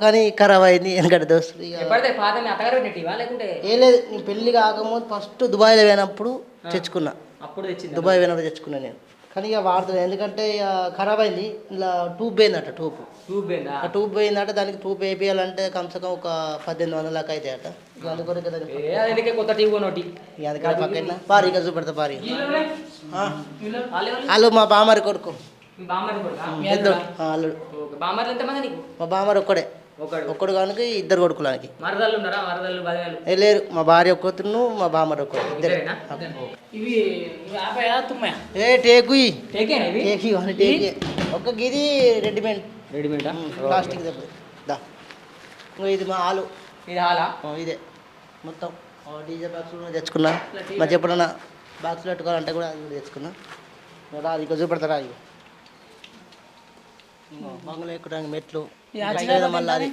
కానీ ఖరాబ్ అయింది ఎందుకంటే దోస్తులు ఇక ఎప్పటిదే పాత మీ అత్తగారు పెట్టివా లేకుంటే ఏం లేదు నేను పెళ్ళి కాకముందు ఫస్ట్ దుబాయ్లో పోయినప్పుడు తెచ్చుకున్నా. అప్పుడు తెచ్చింది దుబాయ్ పోయినప్పుడు తెచ్చుకున్నా నేను. కానీ ఇక వాడుతుంది ఎందుకంటే ఇక ఖరాబ్ అయింది. ఇలా ట్యూబ్ పోయిందట ట్యూబ్. ట్యూబ్ ఏందా ఆ ట్యూబ్ పోయిందట. దానికి ట్యూబ్ వేయించాలంటే కమ్సకం ఒక 1800 దాకా అవుతాయట. ఇక అందుకొరకు దానికి అందుకే కొత్త టీవీ కొనోటి ఇక అందుకని పక్కన పారి ఇక చూపెడతా పారి. వాళ్ళు మా బామారి కొడుకు బామ్మది పెద్దోడు. అల్లుడు. బామ్మర్లు ఎంతమంది నీకు? మా బామారి ఒక్కడే. ఒకడు ఒక్కడు కనుక ఇద్దరు కొడుకులకి మరదళ్ళు ఉన్నారా? మరదళ్ళు బదలు లేరు. మా భార్య ఒక్కతును మా బామ్మడి ఒక్కడు ఇద్దరే. ఇవి తుమ్మయా ఏ టేకు టేకేనా ఇవి? టేకి అని టేకి ఒక్క గిది రెడీమేడ్ రెడీమేడా? ప్లాస్టిక్ దెబ్బ దా. ఇంకో ఇది మా హాలు. ఇది హాలా? ఇదే మొత్తం డీజే బాక్స్లో తెచ్చుకున్నా. మధ్య ఎప్పుడన్నా బాక్స్లో పెట్టుకోవాలంటే కూడా అది కూడా తెచ్చుకున్నా. రాదు ఇక చూపెడతారా ఇక బంగ్లా ఎక్కువడానికి మెట్లు మళ్ళీ అది